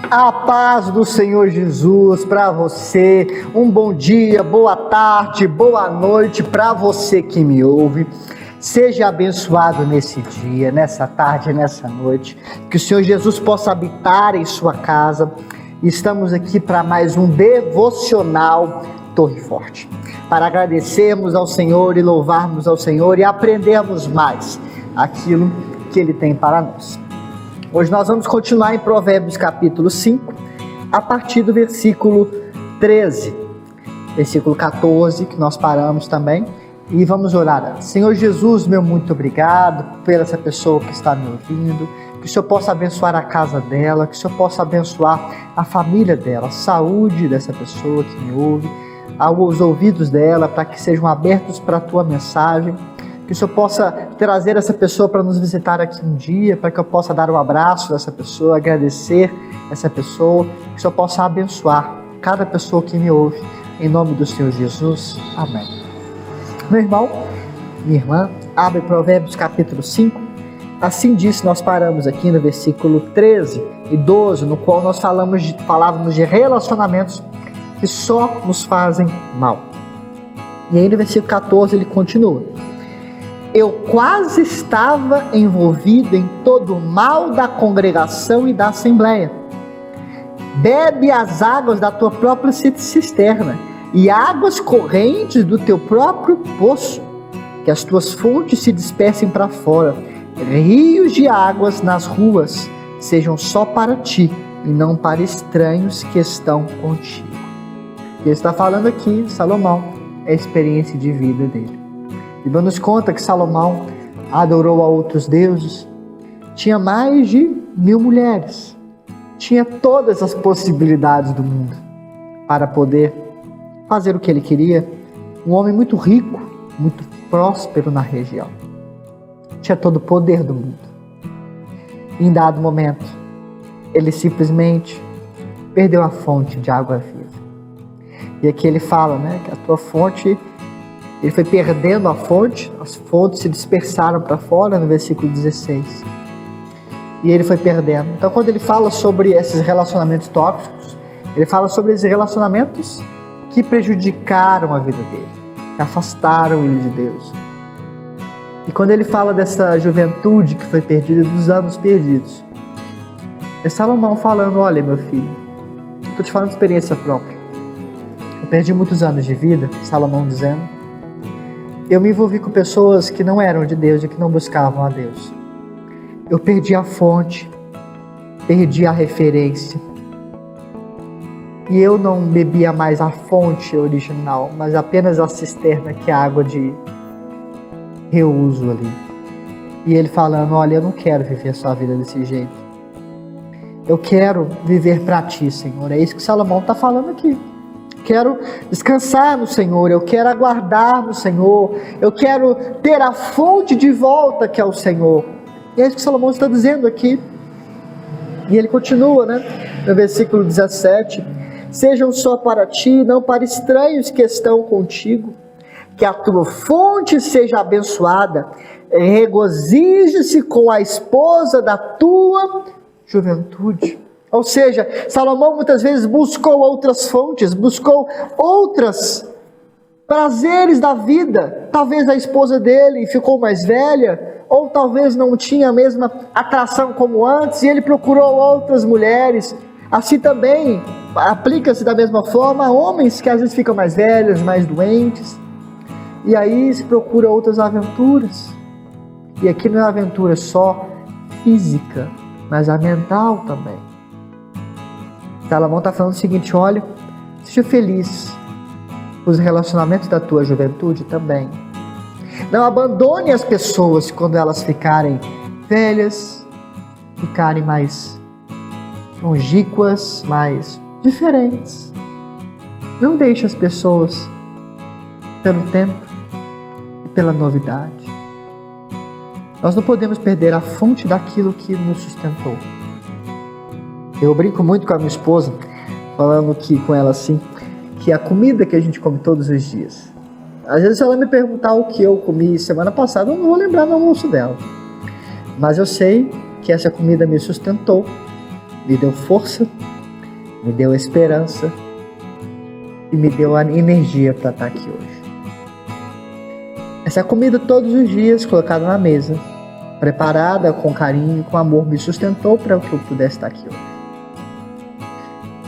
A paz do Senhor Jesus para você, um bom dia, boa tarde, boa noite para você que me ouve. Seja abençoado nesse dia, nessa tarde, nessa noite, que o Senhor Jesus possa habitar em sua casa. Estamos aqui para mais um devocional Torre Forte, para agradecermos ao Senhor e louvarmos ao Senhor e aprendermos mais aquilo que Ele tem para nós. Hoje nós vamos continuar em Provérbios capítulo 5, a partir do versículo 13, versículo 14, que nós paramos também, e vamos orar. Senhor Jesus, meu muito obrigado por essa pessoa que está me ouvindo, que o Senhor possa abençoar a casa dela, que o Senhor possa abençoar a família dela, a saúde dessa pessoa que me ouve, os ouvidos dela, para que sejam abertos para a Tua mensagem, que o Senhor possa trazer essa pessoa para nos visitar aqui um dia, para que eu possa dar um abraço dessa pessoa, agradecer essa pessoa, que o Senhor possa abençoar cada pessoa que me ouve, em nome do Senhor Jesus. Amém. Meu irmão, minha irmã, abre Provérbios capítulo 5, assim diz, nós paramos aqui no versículo 13 e 12, no qual nós falávamos de relacionamentos que só nos fazem mal. E aí no versículo 14 ele continua: eu quase estava envolvido em todo o mal da congregação e da assembleia. Bebe as águas da tua própria cisterna e águas correntes do teu próprio poço, que as tuas fontes se dispersem para fora. Rios de águas nas ruas sejam só para ti e não para estranhos que estão contigo. Ele está falando aqui, Salomão, é a experiência de vida dele. A Bíblia nos conta que Salomão adorou a outros deuses, tinha mais de 1000 mulheres, tinha todas as possibilidades do mundo para poder fazer o que ele queria. Um homem muito rico, muito próspero na região, tinha todo o poder do mundo. E em dado momento, ele simplesmente perdeu a fonte de água viva. E aqui ele fala, que a tua fonte, ele foi perdendo a fonte, as fontes se dispersaram para fora, no versículo 16. E ele foi perdendo. Então, quando ele fala sobre esses relacionamentos tóxicos, ele fala sobre esses relacionamentos que prejudicaram a vida dele, que afastaram ele de Deus. E quando ele fala dessa juventude que foi perdida, dos anos perdidos, é Salomão falando: olha, meu filho, estou te falando de experiência própria. Eu perdi muitos anos de vida, Salomão dizendo. Eu me envolvi com pessoas que não eram de Deus e que não buscavam a Deus. Eu perdi a fonte, perdi a referência. E eu não bebia mais a fonte original, mas apenas a cisterna, que é a água de reuso ali. E ele falando: olha, eu não quero viver a sua vida desse jeito. Eu quero viver para ti, Senhor. É isso que Salomão está falando aqui. Quero descansar no Senhor, eu quero aguardar no Senhor, eu quero ter a fonte de volta que é o Senhor. E é isso que Salomão está dizendo aqui. E ele continua, no versículo 17: sejam só para ti, não para estranhos que estão contigo, que a tua fonte seja abençoada, regozije-se com a esposa da tua juventude. Ou seja, Salomão muitas vezes buscou outras fontes, buscou outros prazeres da vida. Talvez a esposa dele ficou mais velha, ou talvez não tinha a mesma atração como antes, e ele procurou outras mulheres. Assim também aplica-se da mesma forma a homens que às vezes ficam mais velhos, mais doentes, e aí se procura outras aventuras. E aqui não é aventura só física, mas a mental também. Salomão está falando o seguinte: olha, seja feliz com os relacionamentos da tua juventude também. Não abandone as pessoas quando elas ficarem velhas, ficarem mais longínquas, mais diferentes. Não deixe as pessoas pelo tempo e pela novidade. Nós não podemos perder a fonte daquilo que nos sustentou. Eu brinco muito com a minha esposa, falando com ela assim, que a comida que a gente come todos os dias, às vezes se ela me perguntar o que eu comi semana passada, eu não vou lembrar do almoço dela. Mas eu sei que essa comida me sustentou, me deu força, me deu a esperança e me deu a energia para estar aqui hoje. Essa comida todos os dias colocada na mesa, preparada com carinho, com amor, me sustentou para que eu pudesse estar aqui hoje.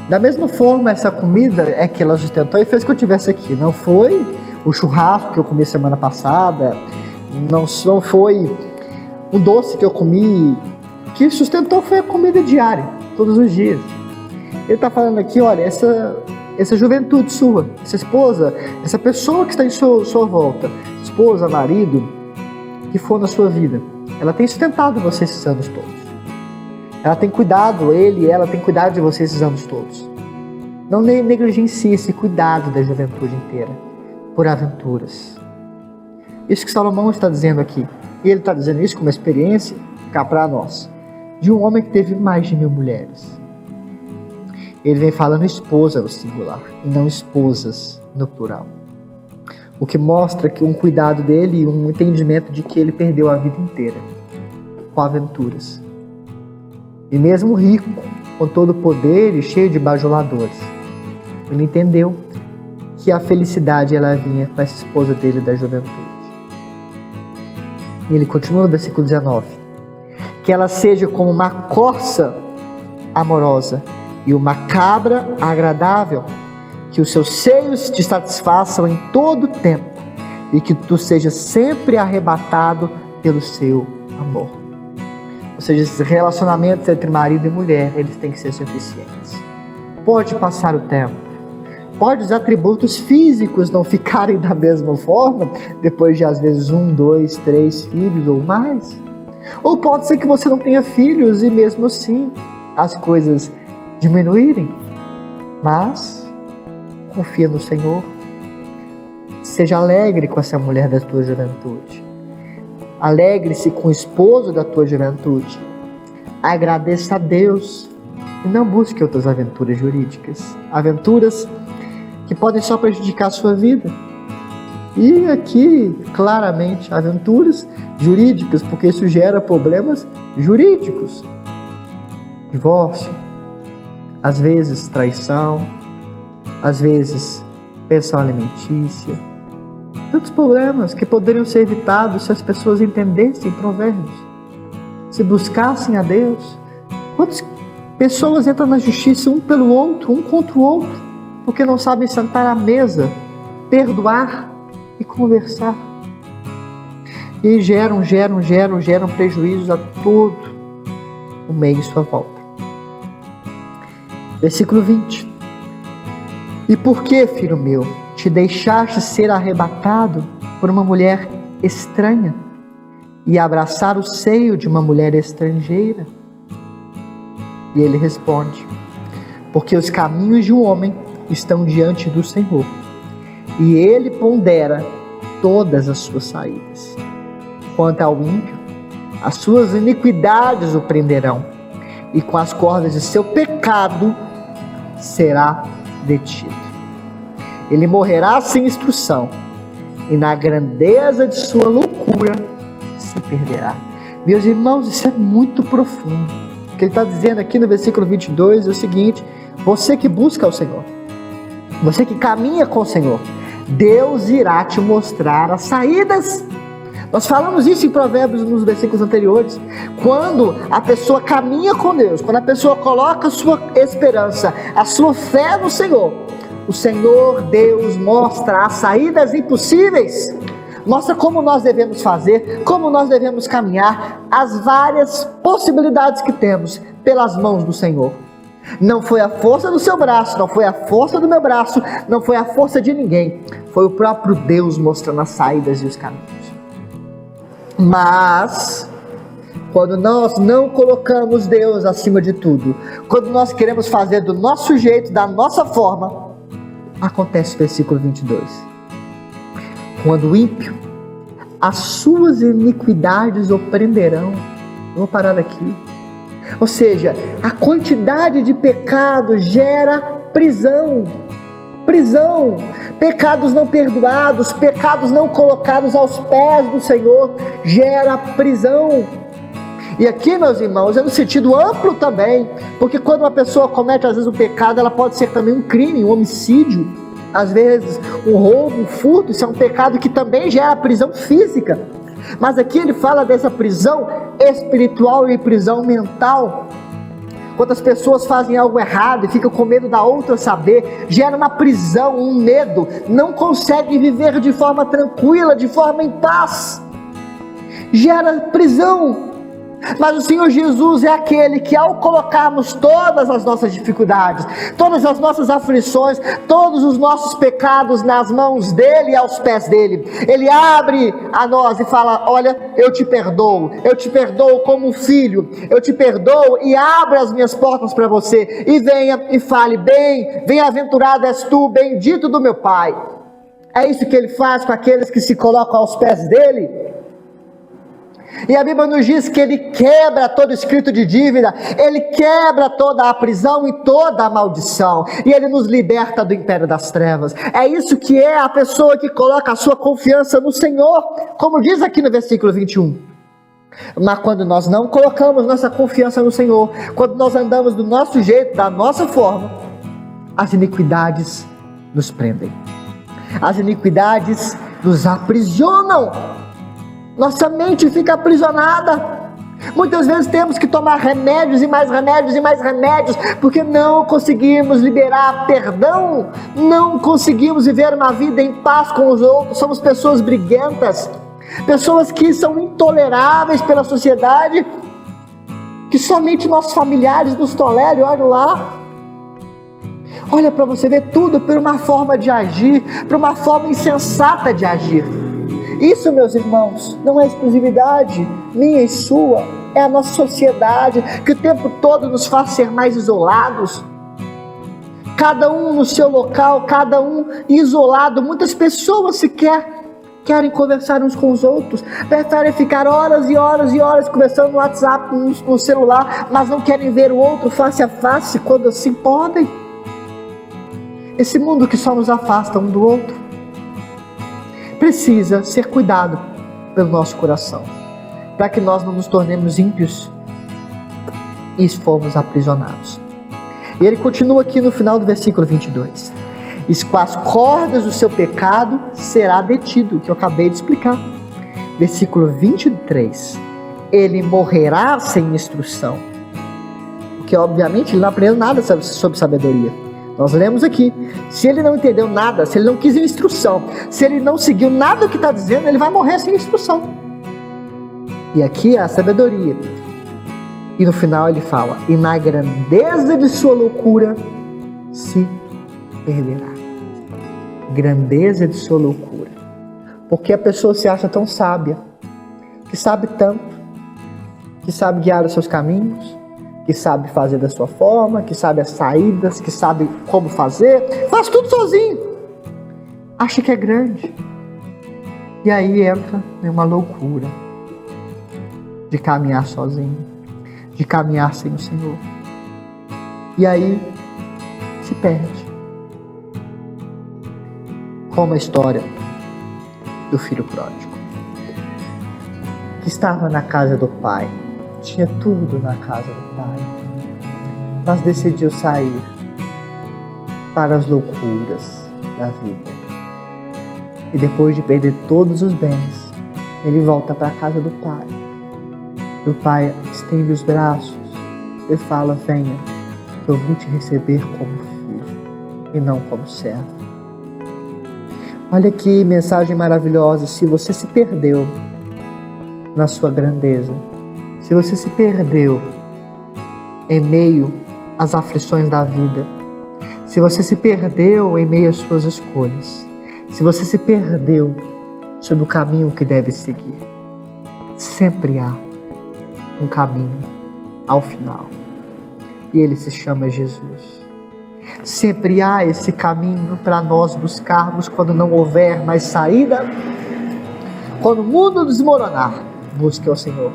Da mesma forma, essa comida é que ela sustentou e fez que eu estivesse aqui. Não foi o churrasco que eu comi semana passada, não foi um doce que eu comi, que sustentou foi a comida diária, todos os dias. Ele está falando aqui, olha, essa juventude sua, essa esposa, essa pessoa que está em sua volta, esposa, marido, que for na sua vida, ela tem sustentado você esses anos todos. Ela tem cuidado, ele e ela tem cuidado de você esses anos todos. Não negligencie esse cuidado da juventude inteira, por aventuras. Isso que Salomão está dizendo aqui. E ele está dizendo isso com uma experiência, cá para nós, de um homem que teve mais de 1000 mulheres. Ele vem falando esposa no singular, e não esposas no plural. O que mostra que um cuidado dele e um entendimento de que ele perdeu a vida inteira com aventuras. E mesmo rico, com todo o poder e cheio de bajuladores, ele entendeu que a felicidade ela vinha com essa esposa dele da juventude. E ele continua no versículo 19. Que ela seja como uma corça amorosa e uma cabra agradável, que os seus seios te satisfaçam em todo o tempo e que tu sejas sempre arrebatado pelo seu amor. Ou seja, esses relacionamentos entre marido e mulher, eles têm que ser suficientes. Pode passar o tempo, pode os atributos físicos não ficarem da mesma forma, depois de às vezes 1, 2, 3 filhos ou mais. Ou pode ser que você não tenha filhos e mesmo assim as coisas diminuírem. Mas confia no Senhor. Seja alegre com essa mulher da tua juventude. Alegre-se com o esposo da tua juventude. Agradeça a Deus e não busque outras aventuras jurídicas. Aventuras que podem só prejudicar a sua vida. E aqui, claramente, aventuras jurídicas, porque isso gera problemas jurídicos. Divórcio, às vezes traição, às vezes pensão alimentícia. Tantos problemas que poderiam ser evitados se as pessoas entendessem Provérbios, se buscassem a Deus. Quantas pessoas entram na justiça um pelo outro, um contra o outro, porque não sabem sentar à mesa, perdoar e conversar. E geram prejuízos a todo o meio em sua volta. Versículo 20. E por que, filho meu, te deixaste ser arrebatado por uma mulher estranha e abraçar o seio de uma mulher estrangeira? E ele responde: porque os caminhos de um homem estão diante do Senhor, e ele pondera todas as suas saídas. Quanto ao ímpio, as suas iniquidades o prenderão, e com as cordas de seu pecado será detido. Ele morrerá sem instrução, e na grandeza de sua loucura se perderá. Meus irmãos, isso é muito profundo. O que ele está dizendo aqui no versículo 22 é o seguinte: você que busca o Senhor, você que caminha com o Senhor, Deus irá te mostrar as saídas. Nós falamos isso em Provérbios nos versículos anteriores. Quando a pessoa caminha com Deus, quando a pessoa coloca a sua esperança, a sua fé no Senhor, o Senhor Deus mostra as saídas impossíveis, mostra como nós devemos fazer, como nós devemos caminhar, as várias possibilidades que temos pelas mãos do Senhor. Não foi a força do seu braço, não foi a força do meu braço, não foi a força de ninguém, foi o próprio Deus mostrando as saídas e os caminhos. Mas quando nós não colocamos Deus acima de tudo, quando nós queremos fazer do nosso jeito, da nossa forma, acontece o versículo 22. Quando o ímpio, as suas iniquidades o prenderão. Eu vou parar aqui. Ou seja, a quantidade de pecado gera prisão. Prisão, pecados não perdoados, pecados não colocados aos pés do Senhor, gera prisão. E aqui, meus irmãos, é no sentido amplo também, porque quando uma pessoa comete às vezes um pecado, ela pode ser também um crime, um homicídio, às vezes um roubo, um furto. Isso é um pecado que também gera prisão física, mas aqui ele fala dessa prisão espiritual e prisão mental. Quantas pessoas fazem algo errado e ficam com medo da outra saber, gera uma prisão, um medo, não conseguem viver de forma tranquila, de forma em paz, gera prisão. Mas o Senhor Jesus é aquele que, ao colocarmos todas as nossas dificuldades, todas as nossas aflições, todos os nossos pecados nas mãos dele e aos pés dele, ele abre a nós e fala: olha, eu te perdoo como filho, eu te perdoo e abro as minhas portas para você, e venha e fale: bem-aventurado és tu, bendito do meu Pai. É isso que ele faz com aqueles que se colocam aos pés dele. E a Bíblia nos diz que ele quebra todo escrito de dívida, ele quebra toda a prisão e toda a maldição, e ele nos liberta do império das trevas. É isso que é a pessoa que coloca a sua confiança no Senhor, como diz aqui no versículo 21. Mas quando nós não colocamos nossa confiança no Senhor, quando nós andamos do nosso jeito, da nossa forma, as iniquidades nos prendem, as iniquidades nos aprisionam. Nossa mente fica aprisionada. Muitas vezes temos que tomar remédios e mais remédios e mais remédios, porque não conseguimos liberar perdão, não conseguimos viver uma vida em paz com os outros. Somos pessoas briguentas, pessoas que são intoleráveis pela sociedade, que somente nossos familiares nos toleram. Olha lá, olha para você ver tudo por uma forma de agir, por uma forma insensata de agir. Isso, meus irmãos, não é exclusividade minha e sua, é a nossa sociedade que o tempo todo nos faz ser mais isolados, cada um no seu local, cada um isolado. Muitas pessoas sequer querem conversar uns com os outros, preferem ficar horas e horas e horas conversando no WhatsApp, no celular, mas não querem ver o outro face a face quando assim podem. Esse mundo que só nos afasta um do outro precisa ser cuidado pelo nosso coração, para que nós não nos tornemos ímpios e formos aprisionados. E ele continua aqui no final do versículo 22: e com as cordas do seu pecado será detido, que eu acabei de explicar. Versículo 23: ele morrerá sem instrução, porque obviamente ele não aprendeu nada sobre sabedoria. Nós lemos aqui, se ele não entendeu nada, se ele não quis instrução, se ele não seguiu nada do que está dizendo, ele vai morrer sem instrução. E aqui é a sabedoria. E no final ele fala: e na grandeza de sua loucura se perderá. Grandeza de sua loucura. Porque a pessoa se acha tão sábia, que sabe tanto, que sabe guiar os seus caminhos, que sabe fazer da sua forma, que sabe as saídas, que sabe como fazer, faz tudo sozinho, acha que é grande, e aí entra em uma loucura de caminhar sozinho, de caminhar sem o Senhor, e aí se perde, como a história do filho pródigo, que estava na casa do pai, tinha tudo na casa do pai, mas decidiu sair para as loucuras da vida. E depois de perder todos os bens, ele volta para a casa do pai. O pai estende os braços e fala: venha, eu vou te receber como filho e não como servo. Olha que mensagem maravilhosa. Se você se perdeu na sua grandeza, se você se perdeu em meio às aflições da vida, se você se perdeu em meio às suas escolhas, se você se perdeu sobre o caminho que deve seguir, sempre há um caminho ao final, e ele se chama Jesus. Sempre há esse caminho para nós buscarmos quando não houver mais saída, quando o mundo desmoronar, busque ao Senhor.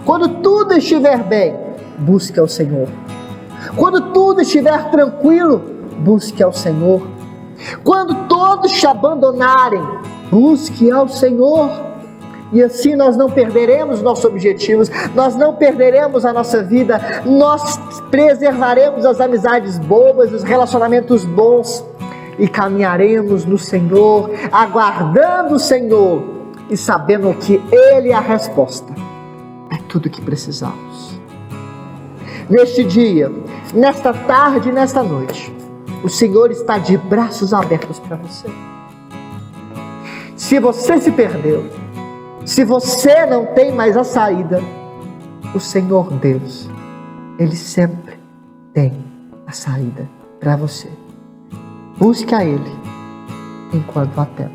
Quando tudo estiver bem, busque ao Senhor. Quando tudo estiver tranquilo, busque ao Senhor. Quando todos te abandonarem, busque ao Senhor. E assim nós não perderemos nossos objetivos, nós não perderemos a nossa vida, nós preservaremos as amizades boas, os relacionamentos bons e caminharemos no Senhor, aguardando o Senhor e sabendo que Ele é a resposta. É tudo que precisamos. Neste dia, nesta tarde e nesta noite, o Senhor está de braços abertos para você. Se você se perdeu, se você não tem mais a saída, o Senhor Deus, Ele sempre tem a saída para você. Busque a Ele enquanto há tempo.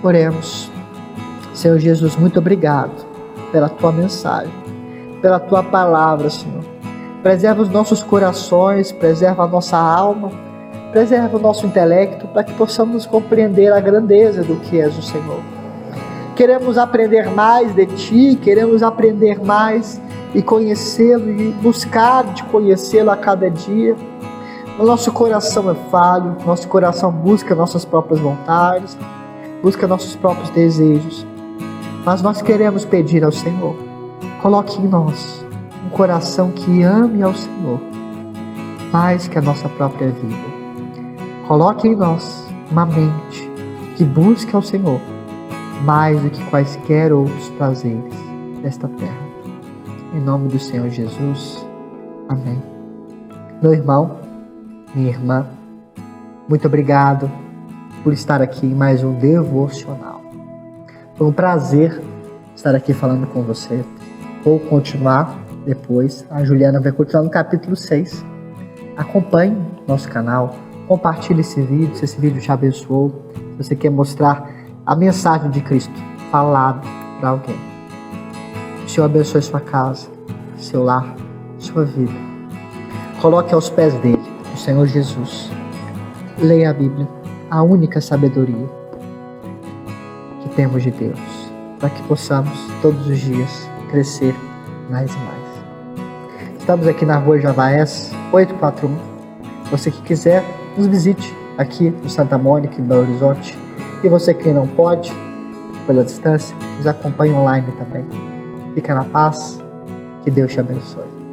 Oremos. Senhor Jesus, muito obrigado pela Tua mensagem, pela Tua palavra, Senhor. Preserva os nossos corações, preserva a nossa alma, preserva o nosso intelecto, para que possamos compreender a grandeza do que és o Senhor. Queremos aprender mais de Ti, queremos aprender mais e conhecê-lo e buscar de conhecê-lo a cada dia. O nosso coração é falho, nosso coração busca nossas próprias vontades, busca nossos próprios desejos. Mas nós queremos pedir ao Senhor, coloque em nós um coração que ame ao Senhor, mais que a nossa própria vida. Coloque em nós uma mente que busque ao Senhor, mais do que quaisquer outros prazeres desta terra. Em nome do Senhor Jesus. Amém. Meu irmão, minha irmã, muito obrigado por estar aqui em mais um devocional. Foi um prazer estar aqui falando com você. Vou continuar depois. A Juliana vai continuar no capítulo 6. Acompanhe nosso canal, compartilhe esse vídeo, se esse vídeo te abençoou. Se você quer mostrar a mensagem de Cristo falada para alguém. O Senhor abençoe sua casa, seu lar, sua vida. Coloque aos pés dele, o Senhor Jesus. Leia a Bíblia, a única sabedoria que temos de Deus, para que possamos todos os dias crescer mais e mais. Estamos aqui na rua Javaés 841. Você que quiser, nos visite aqui no Santa Mônica, em Belo Horizonte. E você que não pode, pela distância, nos acompanhe online também. Fica na paz, que Deus te abençoe.